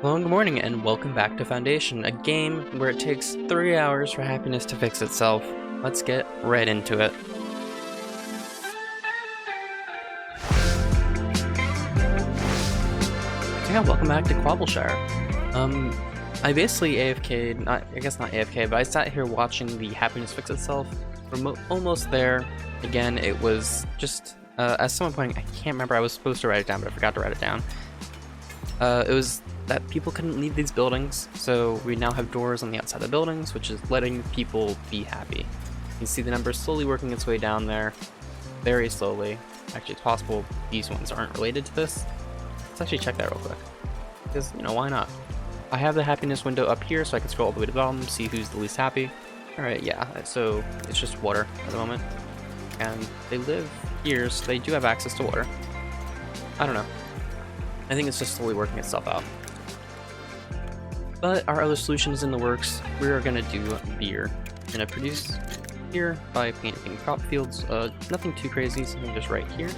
Hello and good morning, and welcome back to Foundation, a game where it takes 3 hours for happiness to fix itself. Let's get right into it. So yeah, welcome back to Quabbleshire. I basically AFK'd, I guess not AFK, but I sat here watching the happiness fix itself. We're almost there. Again, it was just, at some point, I can't remember, I was supposed to write it down, but I forgot to write it down. It was that people couldn't leave these buildings, so we now have doors on the outside of the buildings, which is letting people be happy. You can see the numbers slowly working its way down there, very slowly. Actually, it's possible these ones aren't related to this. Let's actually check that real quick, because, you know, why not? I have the happiness window up here, so I can scroll all the way to the bottom, see who's the least happy. Alright, yeah, so it's just water at the moment, and they live here, so they do have access to water. I don't know. I think it's just slowly working itself out. But our other solution is in the works. We're gonna do beer. We're gonna produce beer by painting crop fields. Nothing too crazy, something just right here.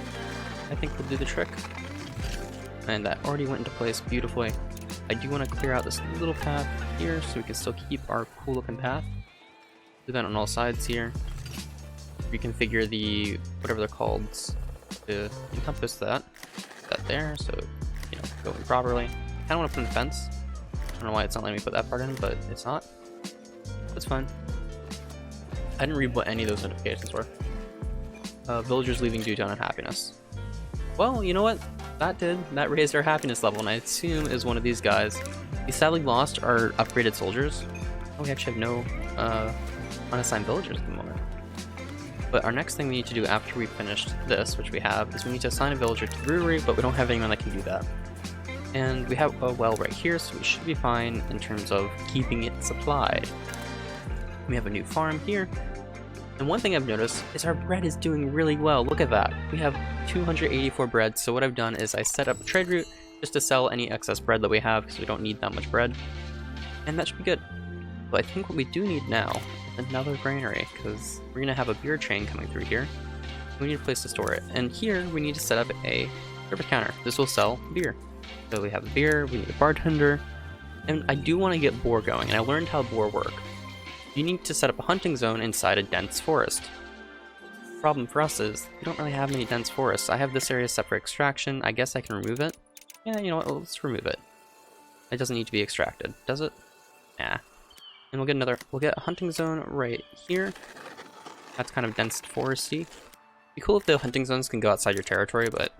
I think will do the trick. And that already went into place beautifully. I do want to clear out this little path here so we can still keep our cool looking path. Do that on all sides here. Reconfigure the, whatever they're called, to encompass that. That there, so, you know, going properly. I kinda want to put in a fence. I don't know why it's not letting me put that part in, but it's not. That's fine. I didn't read what any of those notifications were. Villagers leaving due to unhappiness. Well, you know what? That raised our happiness level, and I assume is one of these guys. We sadly lost our upgraded soldiers. Oh, we actually have no unassigned villagers at the moment. But our next thing we need to do after we've finished this, which we have, is we need to assign a villager to the brewery, but we don't have anyone that can do that. And we have a well right here, so we should be fine in terms of keeping it supplied. We have a new farm here. And one thing I've noticed is our bread is doing really well. Look at that. We have 284 bread, so what I've done is I set up a trade route just to sell any excess bread that we have, because we don't need that much bread. And that should be good. But I think what we do need now is another granary, because we're going to have a beer train coming through here. We need a place to store it. And here we need to set up a service counter. This will sell beer. So we have a beer, we need a bartender, and I do want to get boar going, and I learned how boar work. You need to set up a hunting zone inside a dense forest. The problem for us is we don't really have many dense forests. I have this area set for extraction. I guess I can remove it. Yeah, you know what, let's remove it. It doesn't need to be extracted, does it? Nah. And we'll get a hunting zone right here. That's kind of dense foresty. It'd be cool if the hunting zones can go outside your territory, but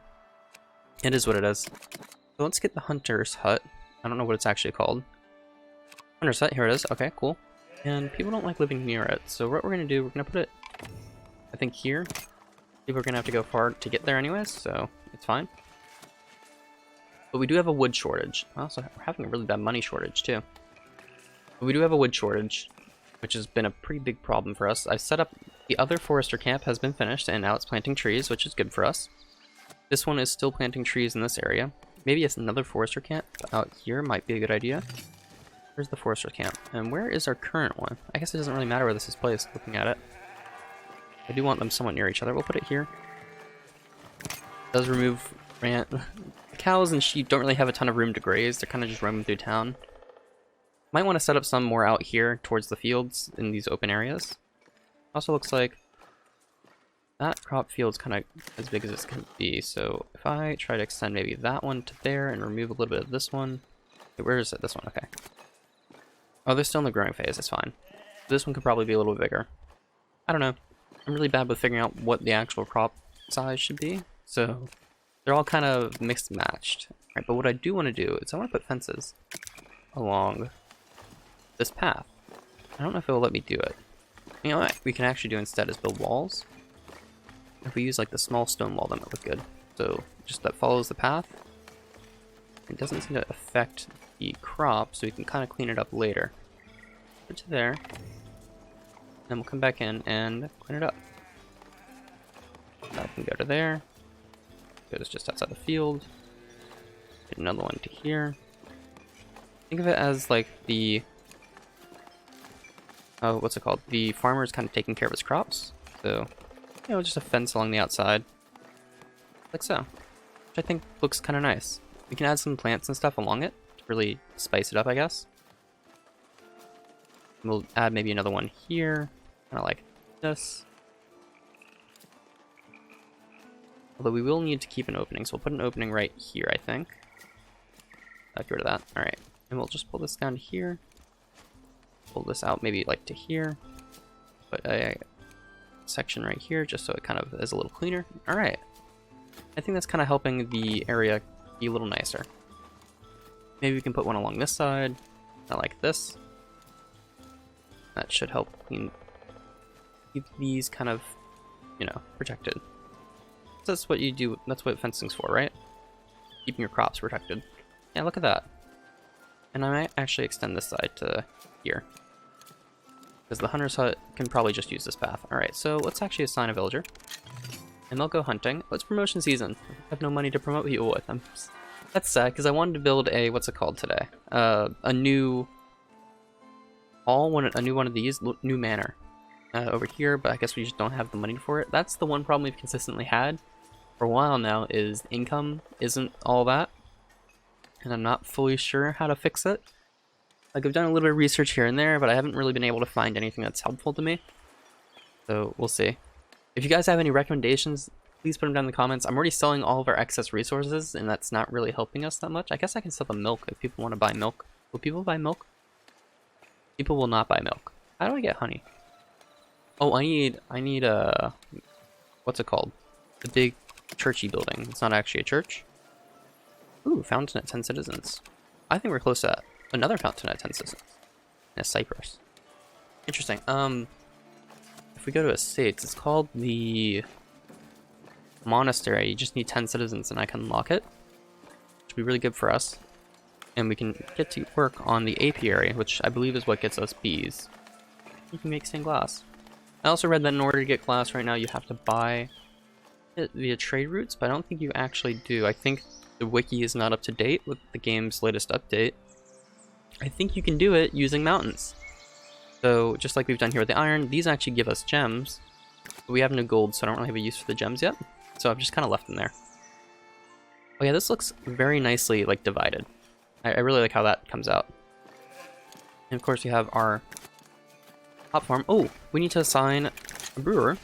it is what it is. So let's get the hunter's hut. I don't know what it's actually called. Hunter's hut, here it is. Okay, cool. And people don't like living near it, so what we're gonna do, we're gonna put it, I think, here. People are gonna have to go far to get there anyways, so it's fine. But we do have a wood shortage. Also, we're having a really bad money shortage too. But we do have a wood shortage, which has been a pretty big problem for us. I've set up, the other forester camp has been finished, and now it's planting trees, which is good for us. This one is still planting trees in this area. Maybe it's another forester camp out here might be a good idea. Where's the forester camp? And where is our current one? I guess it doesn't really matter where this is placed, looking at it. I do want them somewhat near each other. We'll put it here. It does remove rant. Cows and sheep don't really have a ton of room to graze. They're kind of just roaming through town. Might want to set up some more out here towards the fields in these open areas. Also looks like that crop field's kind of as big as it's going to be, so if I try to extend maybe that one to there and remove a little bit of this one. Wait, where is it? This one, okay. Oh, they're still in the growing phase, it's fine. This one could probably be a little bit bigger. I don't know. I'm really bad with figuring out what the actual crop size should be, so they're all kind of mixed and matched. Alright, but what I do want to do is I want to put fences along this path. I don't know if it will let me do it. You know what we can actually do instead is build walls. If we use like the small stone wall, that might look good. So just that follows the path. It doesn't seem to affect the crop, so we can kind of clean it up later. Put it to there. Then we'll come back in and clean it up. That can go to there. Goes just outside the field. Get another one to here. Think of it as like the what's it called? The farmer is kind of taking care of his crops. So, you know, just a fence along the outside. Like so. Which I think looks kind of nice. We can add some plants and stuff along it to really spice it up, I guess. We'll add maybe another one here, kind of like this. Although we will need to keep an opening, so we'll put an opening right here, I think. Get rid of that. Alright. And we'll just pull this down to here. Pull this out maybe like to here. Put a section right here just so it kind of is a little cleaner. Alright. I think that's kind of helping the area be a little nicer. Maybe we can put one along this side. Not like this. That should help keep these kind of, you know, protected. That's what you do, that's what fencing's for, right? Keeping your crops protected. Yeah, look at that. And I might actually extend this side to here. Because the hunter's hut can probably just use this path. Alright, so let's actually assign a villager. And they'll go hunting. Oh, it's promotion season. I have no money to promote people with. That's sad, because I wanted to build a, what's it called today? A new one of these, new manor. Over here, but I guess we just don't have the money for it. That's the one problem we've consistently had for a while now, is income isn't all that. And I'm not fully sure how to fix it. Like, I've done a little bit of research here and there, but I haven't really been able to find anything that's helpful to me. So, we'll see. If you guys have any recommendations, please put them down in the comments. I'm already selling all of our excess resources, and that's not really helping us that much. I guess I can sell the milk if people want to buy milk. Will people buy milk? People will not buy milk. How do I get honey? Oh, I need what's it called? The big churchy building. It's not actually a church. Ooh, fountain at 10 citizens. I think we're close to another fountain at 10 citizens. And a cypress. Interesting. If we go to estates, it's called the monastery. You just need 10 citizens and I can unlock it. Which would be really good for us. And we can get to work on the apiary, which I believe is what gets us bees. You can make stained glass. I also read that in order to get glass right now, you have to buy it via trade routes, but I don't think you actually do. I think the wiki is not up to date with the game's latest update. I think you can do it using mountains. So, just like we've done here with the iron, these actually give us gems. But we have no gold, so I don't really have a use for the gems yet. So I've just kind of left them there. Oh yeah, this looks very nicely, like, divided. I really like how that comes out. And of course we have our hop farm. Oh, we need to assign a brewer.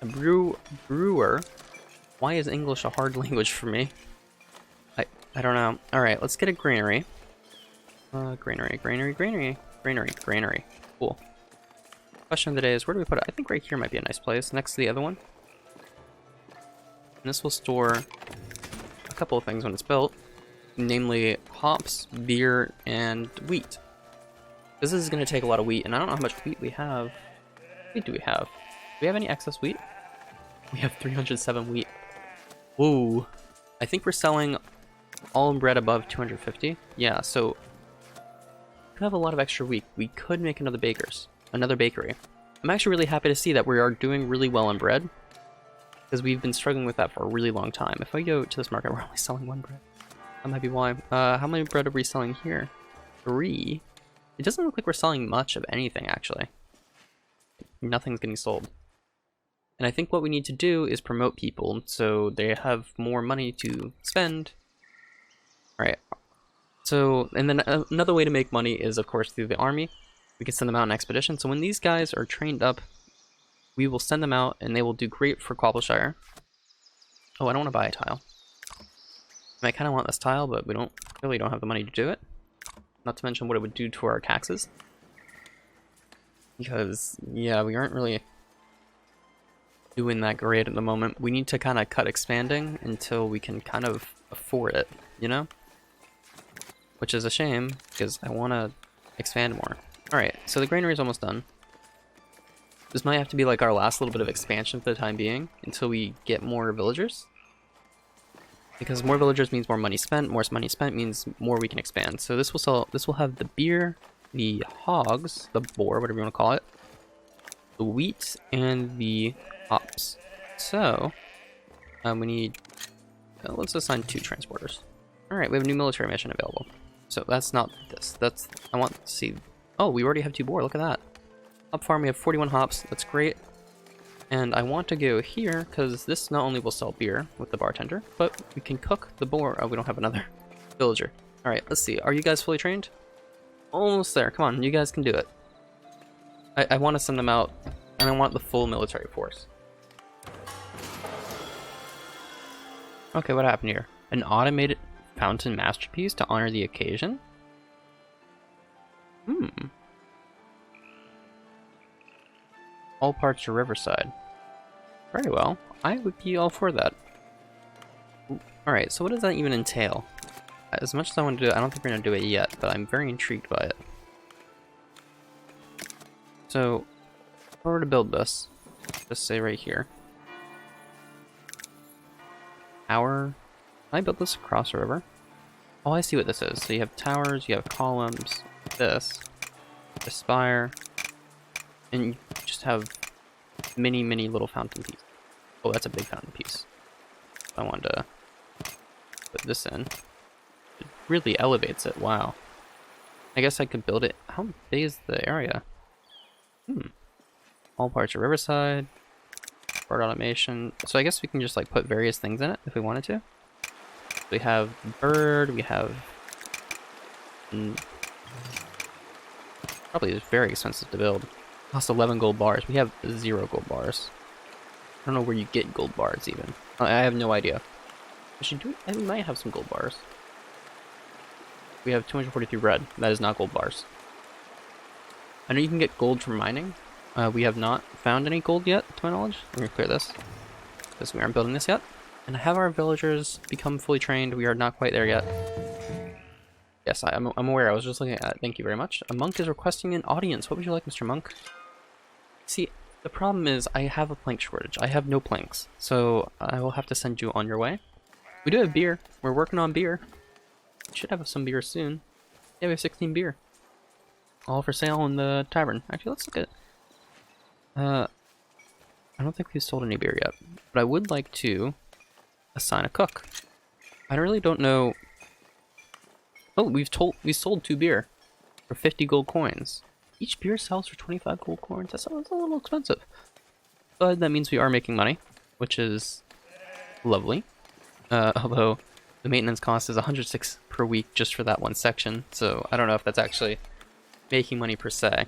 Brewer. Why is English a hard language for me? I don't know. Alright, let's get a granary. Granary. Cool. Question of the day is, where do we put it? I think right here might be a nice place, next to the other one. And this will store a couple of things when it's built. Namely, hops, beer, and wheat. This is going to take a lot of wheat, and I don't know how much wheat we have. What wheat do we have? Do we have any excess wheat? We have 307 wheat. Whoa. I think we're selling all bread above 250. Yeah, so we have a lot of extra wheat. We could make another bakery. I'm actually really happy to see that we are doing really well on bread, because we've been struggling with that for a really long time. If I go to this market, we're only selling one bread. That might be why. How many bread are we selling here? 3. It doesn't look like we're selling much of anything, actually. Nothing's getting sold. And I think what we need to do is promote people so they have more money to spend. Alright. So, and then another way to make money is, of course, through the army. We can send them out on expedition. So when these guys are trained up, we will send them out and they will do great for Quabbleshire. Oh, I don't want to buy a tile. I kind of want this tile, but we really don't have the money to do it. Not to mention what it would do to our taxes. Because, yeah, we aren't really doing that great at the moment. We need to kind of cut expanding until we can kind of afford it, you know? Which is a shame, because I want to expand more. Alright, so the granary is almost done. This might have to be like our last little bit of expansion for the time being, until we get more villagers. Because more villagers means more money spent. More money spent means more we can expand. So this will have the beer, the hogs, the boar, whatever you want to call it, the wheat, and the hops. So we need. Let's assign 2 transporters. All right, we have a new military mission available. So that's not this. I want to see. Oh, we already have 2 boar. Look at that. Hop farm. We have 41 hops. That's great. And I want to go here, because this not only will sell beer with the bartender, but we can cook the boar. Oh, we don't have another Villager. Alright, let's see. Are you guys fully trained? Almost there. Come on, you guys can do it. I want to send them out, and I want the full military force. Okay, what happened here? An automated fountain masterpiece to honor the occasion? All parts are riverside. Very well. I would be all for that. Alright, so what does that even entail? As much as I want to do it, I don't think we're going to do it yet, but I'm very intrigued by it. So, if I were to build this, just say right here. Tower. Can I build this across a river? Oh, I see what this is. So you have towers, you have columns, this, the spire, and you just have many, many little fountain pieces. Oh, that's a big fountain piece. I wanted to put this in. It really elevates it. Wow. I guess I could build it. How big is the area? All parts are riverside. Bird automation. So I guess we can just like put various things in it if we wanted to. We have bird. We have probably it's very expensive to build. Costs 11 gold bars. We have 0 gold bars. I don't know where you get gold bars even. I have no idea. I might have some gold bars. We have 243 red. That is not gold bars. I know you can get gold from mining. We have not found any gold yet, to my knowledge. I'm going to clear this, because we aren't building this yet. And have our villagers become fully trained? We are not quite there yet. Yes, I'm aware. I was just looking at it. Thank you very much. A monk is requesting an audience. What would you like, Mr. Monk? See, the problem is I have a plank shortage. I have no planks, so I will have to send you on your way. We do have beer. We're working on beer. We should have some beer soon. Yeah, we have 16 beer. All for sale in the tavern. Actually, let's look at it. I don't think we've sold any beer yet, but I would like to assign a cook. I really don't know. Oh, we sold 2 beer for 50 gold coins. Each beer sells for 25 gold coins. That's a little expensive, but that means we are making money, which is lovely. Although the maintenance cost is 106 per week just for that one section, so I don't know if that's actually making money per se.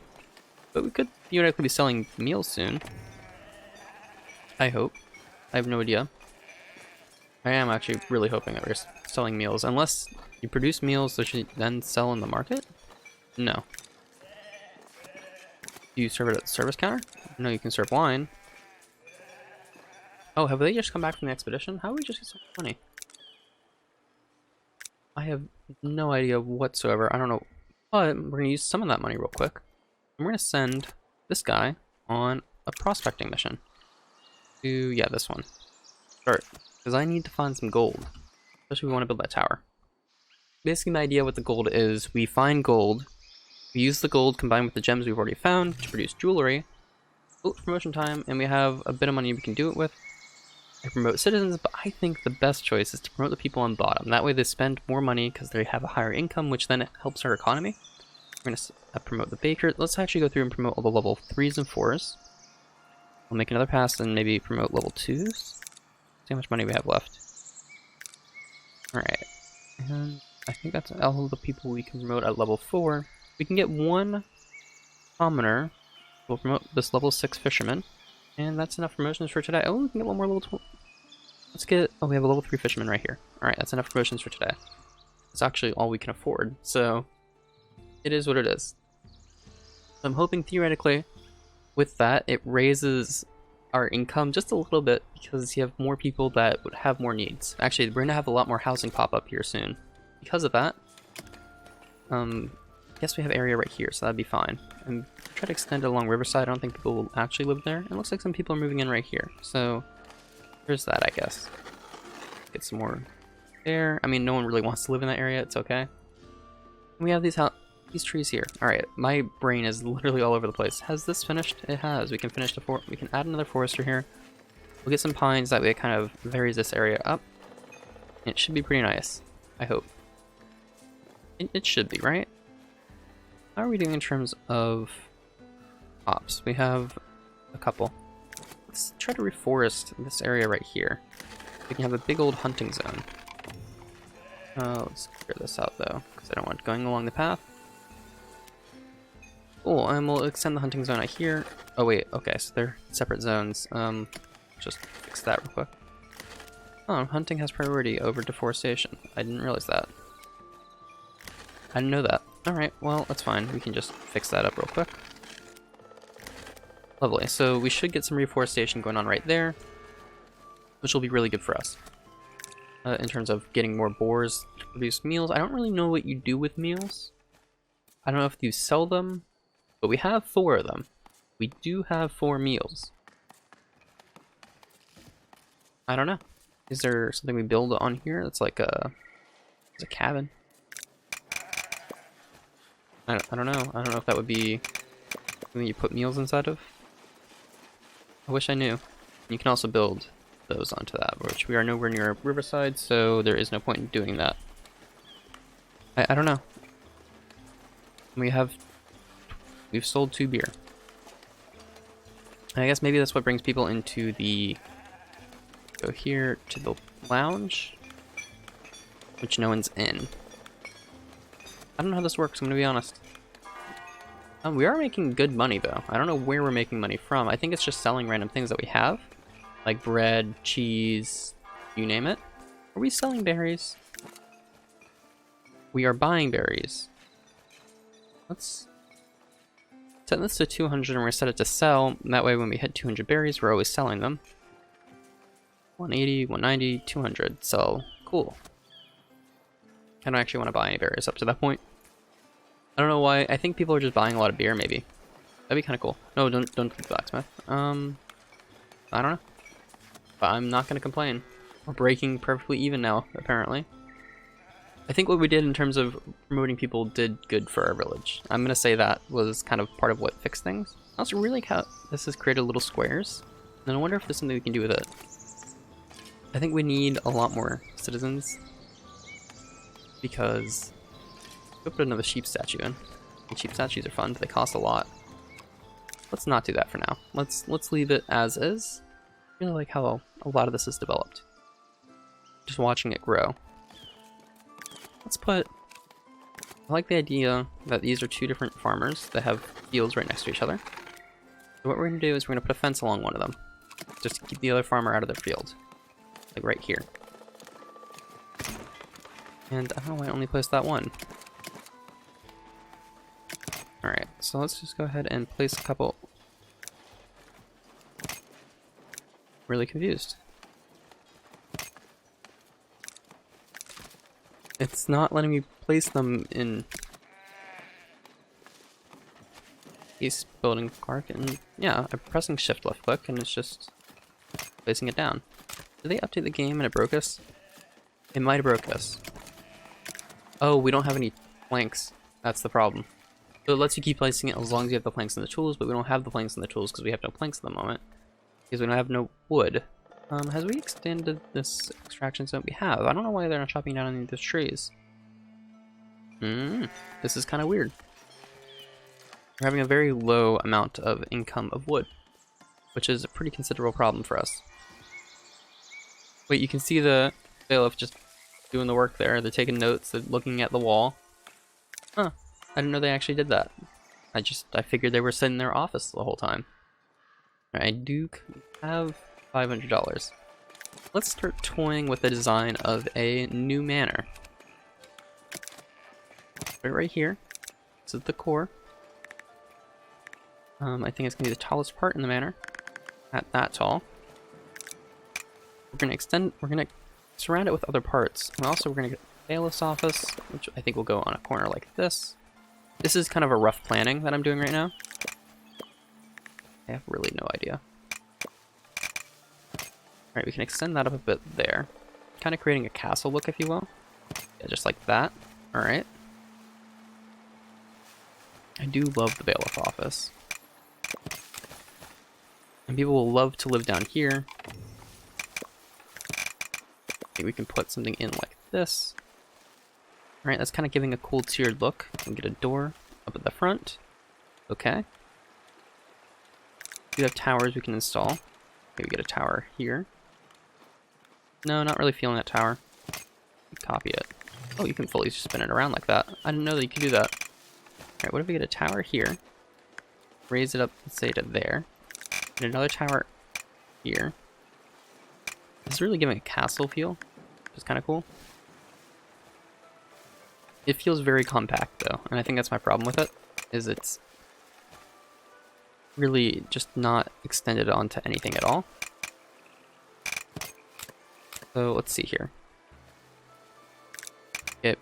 But we could theoretically be selling meals soon. I hope. I have no idea. I am actually really hoping that we're selling meals. Unless you produce meals that you then sell in the market? No. Do you serve it at the service counter? No, you can serve wine. Oh, have they just come back from the expedition? How do we just get so much money? I have no idea whatsoever. I don't know. But we're going to use some of that money real quick. And we're going to send this guy on a prospecting mission. To, yeah, this one. Start. Because I need to find some gold. Especially if we want to build that tower. Basically, my idea with the gold is we find gold. We use the gold combined with the gems we've already found to produce jewelry. Vote promotion time, and we have a bit of money we can do it with. I promote citizens, but I think the best choice is to promote the people on bottom. That way they spend more money because they have a higher income, which then helps our economy. We're going to promote the baker. Let's actually go through and promote all the level 3s and 4s. We'll make another pass and maybe promote level 2s. See how much money we have left. Alright. And I think that's all the people we can promote at level 4. We can get 1 commoner. We'll promote this level 6 fisherman. And that's enough promotions for today. Oh, we can get 1 more level 12. Let's get... Oh, we have a level 3 fisherman right here. Alright, that's enough promotions for today. It's actually all we can afford, so... It is what it is. So I'm hoping, theoretically, with that, it raises our income just a little bit, because you have more people that would have more needs. Actually, we're going to have a lot more housing pop up here soon. Because of that, I guess we have area right here, so that'd be fine. And try to extend it along Riverside. I don't think people will actually live there. It looks like some people are moving in right here. So there's that, I guess. Get some more there. I mean, no one really wants to live in that area. It's okay. We have these trees here. All right, my brain is literally all over the place. Has this finished? It has. We can finish the we can add another forester here. We'll get some pines. That way, it kind of varies this area up. It should be pretty nice. I hope. It should be, right? How are we doing in terms of hops? We have a couple. Let's try to reforest this area right here. We can have a big old hunting zone. Let's clear this out though, because I don't want it going along the path. Cool, and we'll extend the hunting zone out here. Oh wait, okay, so they're separate zones. Just fix that real quick. Oh, hunting has priority over deforestation. I didn't realize that. I didn't know that. Alright, well, that's fine. We can just fix that up real quick. Lovely, so we should get some reforestation going on right there, which will be really good for us. In terms of getting more boars to produce meals. I don't really know what you do with meals. I don't know if you sell them, but we have 4 of them. We do have 4 meals. I don't know. Is there something we build on here that's like a cabin? I don't know. I don't know if that would be something you put meals inside of. I wish I knew. You can also build those onto that, which we are nowhere near a riverside, so there is no point in doing that. I don't know. We've sold 2 beer. I guess maybe that's what brings people into the, go here to the lounge, which no one's in. I don't know how this works, I'm gonna be honest. We are making good money though. I don't know where we're making money from. I think it's just selling random things that we have. Like bread, cheese, you name it. Are we selling berries? We are buying berries. Let's set this to 200 and we're set it to sell. And that way when we hit 200 berries, we're always selling them. 180, 190, 200. So, cool. I don't actually want to buy any berries up to that point. I don't know why. I think people are just buying a lot of beer, maybe. That'd be kind of cool. No, don't do the blacksmith. I don't know. But I'm not going to complain. We're breaking perfectly even now, apparently. I think what we did in terms of promoting people did good for our village. I'm going to say that was kind of part of what fixed things. I also really like how this has created little squares. And I wonder if there's something we can do with it. I think we need a lot more citizens. Because we'll put another sheep statue in. And sheep statues are fun, but they cost a lot. Let's not do that for now. Let's leave it as is. I really like how a lot of this is developed. Just watching it grow. Let's put... I like the idea that these are 2 different farmers that have fields right next to each other. So what we're going to do is we're going to put a fence along one of them. Just to keep the other farmer out of their field. Like right here. And I don't know why I only placed that one. Alright, so let's just go ahead and place a couple. Really confused. It's not letting me place them in East Building Park, and yeah, I'm pressing shift left click and it's just placing it down. Did they update the game and it broke us? It might have broke us. Oh, we don't have any planks. That's the problem. So it lets you keep placing it as long as you have the planks and the tools, but we don't have the planks and the tools because we have no planks at the moment. Because we don't have no wood. Has we extended this extraction zone? We have. I don't know why they're not chopping down any of those trees. This is kind of weird. We're having a very low amount of income of wood, which is a pretty considerable problem for us. Wait, you can see the bailiff just doing the work there. They're taking notes, they're looking at the wall. Huh, I didn't know they actually did that. I figured they were sitting in their office the whole time. Alright, I do have $500. Let's start toying with the design of a new manor. Right here. This is the core. I think it's gonna be the tallest part in the manor. Not that tall. We're gonna surround it with other parts. And also we're gonna get a bailiff's office, which I think will go on a corner like this. This is kind of a rough planning that I'm doing right now. I have really no idea. Alright, we can extend that up a bit there. Kind of creating a castle look, if you will. Yeah, just like that. Alright. I do love the bailiff office. And people will love to live down here. Maybe we can put something in like this. Alright, that's kind of giving a cool tiered look. We can get a door up at the front. Okay. We have towers we can install. Maybe get a tower here. No, not really feeling that tower. Copy it. Oh, you can fully spin it around like that. I didn't know that you could do that. Alright, what if we get a tower here? Raise it up, let's say, to there. And another tower here. It's really giving a castle feel, which is kind of cool. It feels very compact, though, and I think that's my problem with it, is it's really just not extended onto anything at all. So let's see here. Get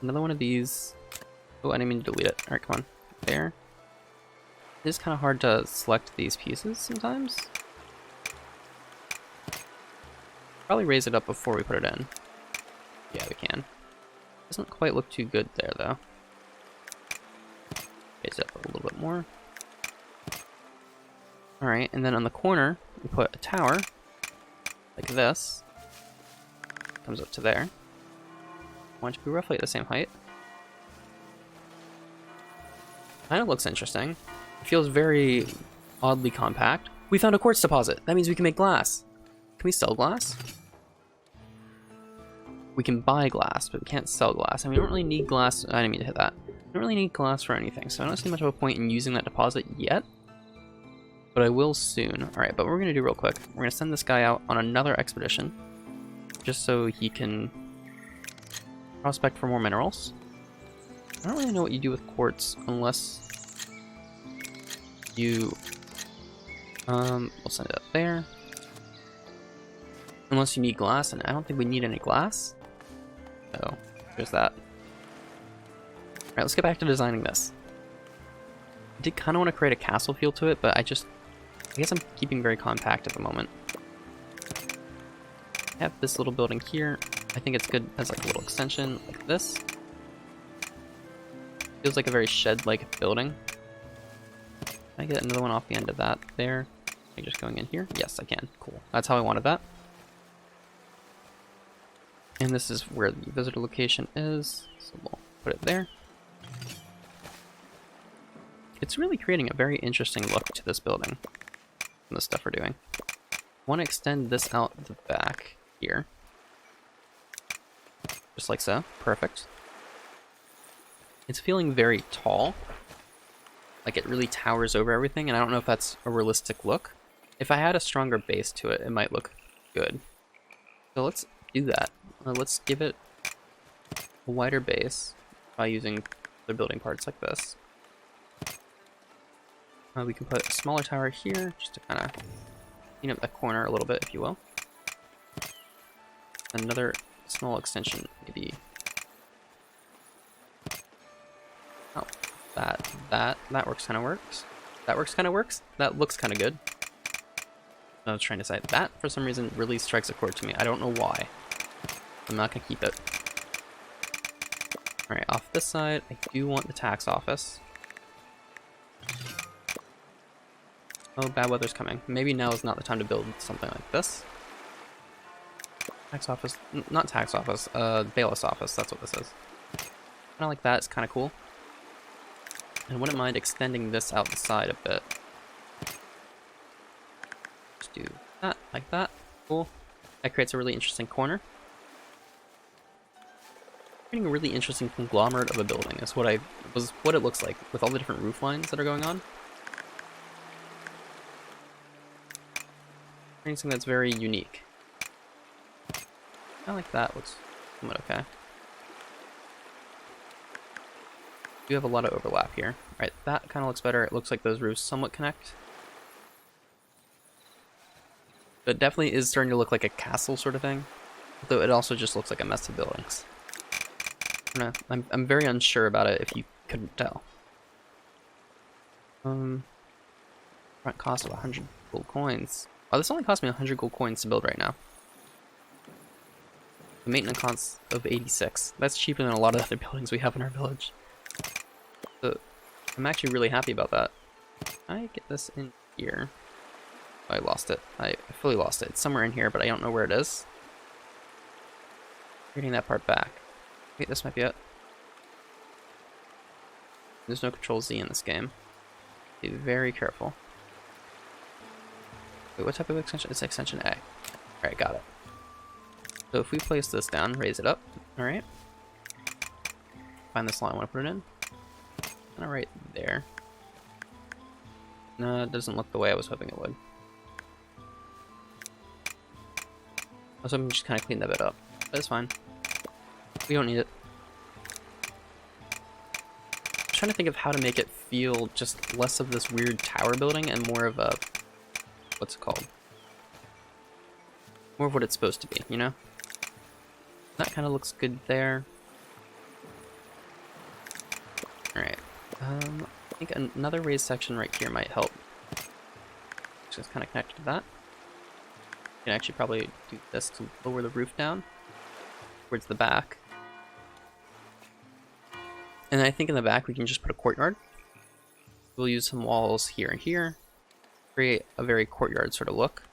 another one of these. Oh, I didn't mean to delete it. Alright, come on. There. It is kind of hard to select these pieces sometimes. Probably raise it up before we put it in. Yeah, we can. Doesn't quite look too good there, though. Raise it up a little bit more. Alright, and then on the corner, we put a tower, like this. Comes up to there. I want it to be roughly at the same height. Kind of looks interesting. It feels very oddly compact. We found a quartz deposit. That means we can make glass. Can we sell glass? We can buy glass, but we can't sell glass. And we don't really need glass. I didn't mean to hit that. We don't really need glass for anything, so I don't see much of a point in using that deposit yet. But I will soon. Alright, but what we're going to do real quick, we're going to send this guy out on another expedition, just so he can prospect for more minerals. I don't really know what you do with quartz unless you... we'll send it up there. Unless you need glass, and I don't think we need any glass. So, there's that. Alright, let's get back to designing this. I did kind of want to create a castle feel to it, but I guess I'm keeping very compact at the moment. I have this little building here. I think it's good as like a little extension like this. Feels like a very shed-like building. Can I get another one off the end of that there? Am I just going in here? Yes, I can. Cool. That's how I wanted that. And this is where the visitor location is, so we'll put it there. It's really creating a very interesting look to this building, and the stuff we're doing. I want to extend this out the back here. Just like so. Perfect. It's feeling very tall. Like it really towers over everything, and I don't know if that's a realistic look. If I had a stronger base to it, it might look good. So let's do that. Let's give it a wider base by using the building parts like this. We can put a smaller tower here, just to kind of clean up that corner a little bit, if you will. Another small extension, maybe. Oh, that works, kind of works. That works, kind of works. That looks kind of good. I was trying to say that for some reason really strikes a chord to me. I don't know why. I'm not gonna keep it. All right, off this side, I do want the tax office. Oh, bad weather's coming. Maybe now is not the time to build something like this. Tax office, not tax office, bailiff's office, that's what this is. Kinda like that, it's kinda cool. And I wouldn't mind extending this out the side a bit. Just do that, like that, cool. That creates a really interesting corner. Creating a really interesting conglomerate of a building is what it looks like, with all the different roof lines that are going on. Something that's very unique. I like that, looks somewhat okay. We have a lot of overlap here. Alright, that kind of looks better. It looks like those roofs somewhat connect. But it definitely is starting to look like a castle sort of thing. Though it also just looks like a mess of buildings. I'm very unsure about it, if you couldn't tell. Front cost of 100 gold coins. Oh, this only cost me 100 gold coins to build right now. The maintenance cost of 86. That's cheaper than a lot of other buildings we have in our village. So, I'm actually really happy about that. Can I get this in here? Oh, I lost it. I fully lost it. It's somewhere in here, but I don't know where it is. Getting that part back. Wait, this might be it. There's no Control Z in this game. Be very careful. Wait, what type of extension? It's extension A. Alright, got it. So if we place this down, raise it up. Alright. Find the slot I want to put it in. Kind of right there. No, it doesn't look the way I was hoping it would. I was hoping to just kind of clean that bit up. But it's fine. We don't need it. I'm trying to think of how to make it feel just less of this weird tower building and more of a... what's it called? More of what it's supposed to be, you know? That kind of looks good there. Alright. I think another raised section right here might help. Just kind of connected to that. You can actually probably do this to lower the roof down towards the back. And I think in the back we can just put a courtyard. We'll use some walls here and here. Create a very courtyard sort of look.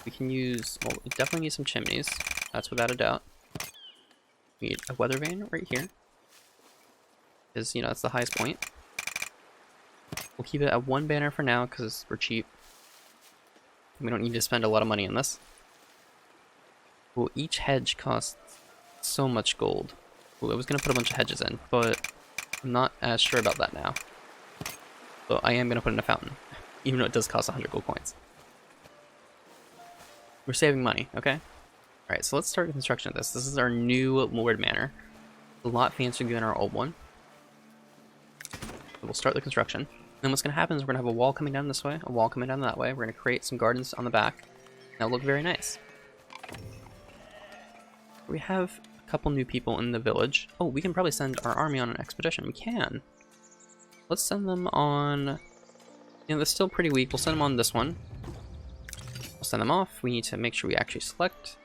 We can use, well, we definitely need some chimneys. That's without a doubt. We need a weather vane right here. Because, you know, it's the highest point. We'll keep it at one banner for now because we're cheap. We don't need to spend a lot of money on this. Well, each hedge costs so much gold. Well, I was going to put a bunch of hedges in, but I'm not as sure about that now. So I am going to put in a fountain, even though it does cost 100 gold coins. We're saving money, okay? Alright, so let's start the construction of this. This is our new Lord Manor. It's a lot fancier than our old one. So we'll start the construction. Then what's going to happen is we're going to have a wall coming down this way, a wall coming down that way. We're going to create some gardens on the back. That'll look very nice. We have a couple new people in the village. Oh, we can probably send our army on an expedition. We can. Let's send them on... You know, they're still pretty weak. We'll send them on this one. We'll send them off. We need to make sure we actually select.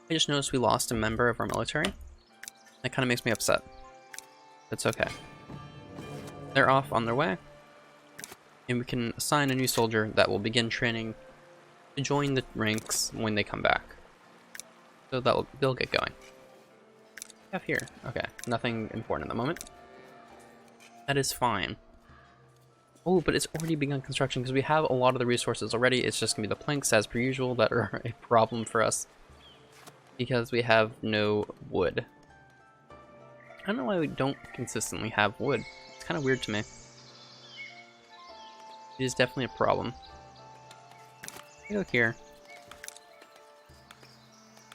I just noticed we lost a member of our military. That kind of makes me upset. It's okay. They're off on their way. And we can assign a new soldier that will begin training to join the ranks when they come back. So they'll get going. Have here. Okay, nothing important at the moment. That is fine. Oh, but it's already begun construction because we have a lot of the resources already. It's just gonna be the planks as per usual that are a problem for us because we have no wood. I don't know why we don't consistently have wood. It's kind of weird to me. It is definitely a problem. Go here.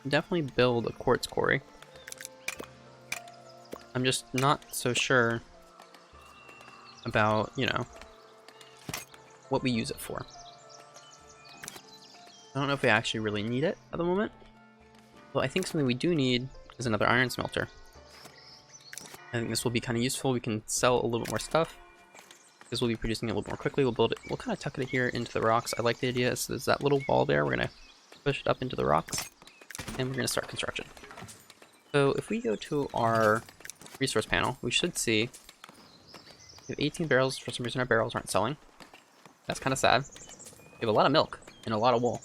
Definitely build a quartz quarry. I'm just not so sure about, you know, what we use it for. I don't know if we actually really need it at the moment. Well, I think something we do need is another iron smelter. I think this will be kind of useful. We can sell a little bit more stuff. Because we'll be producing it a little more quickly. We'll build it. We'll kind of tuck it here into the rocks. I like the idea. So there's that little wall there. We're going to push it up into the rocks. And we're going to start construction. So if we go to our resource panel, we should see we have 18 barrels. For some reason our barrels aren't selling. That's kind of sad. We have a lot of milk and a lot of wool.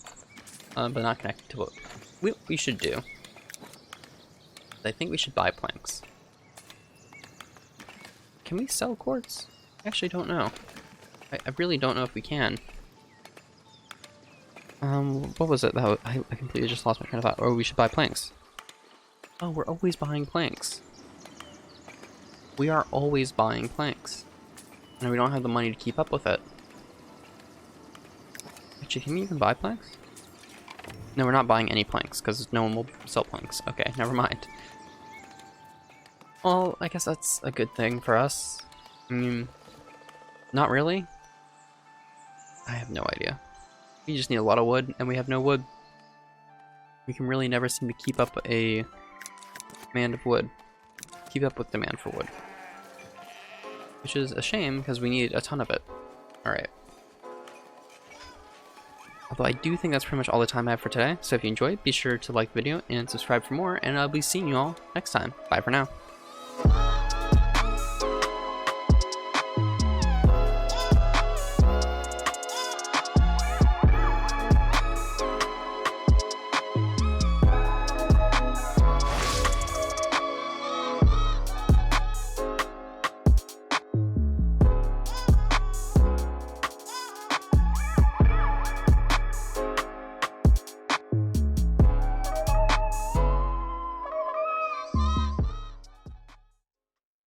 But not connected to what we should do. I think we should buy planks. Can we sell quartz? I actually don't know. I really don't know if we can. What was it that I completely just lost my train of thought. Oh, we should buy planks. Oh, we're always buying planks. We are always buying planks. And we don't have the money to keep up with it. Actually, can we even buy planks? No, we're not buying any planks, because no one will sell planks. Okay, never mind. Well, I guess that's a good thing for us. I mean, not really. I have no idea. We just need a lot of wood, and we have no wood. We can really never seem to keep up a demand of wood. Keep up with demand for wood. Which is a shame, because we need a ton of it. Alright. Although I do think that's pretty much all the time I have for today. So if you enjoyed, be sure to like the video and subscribe for more, and I'll be seeing you all next time. Bye for now.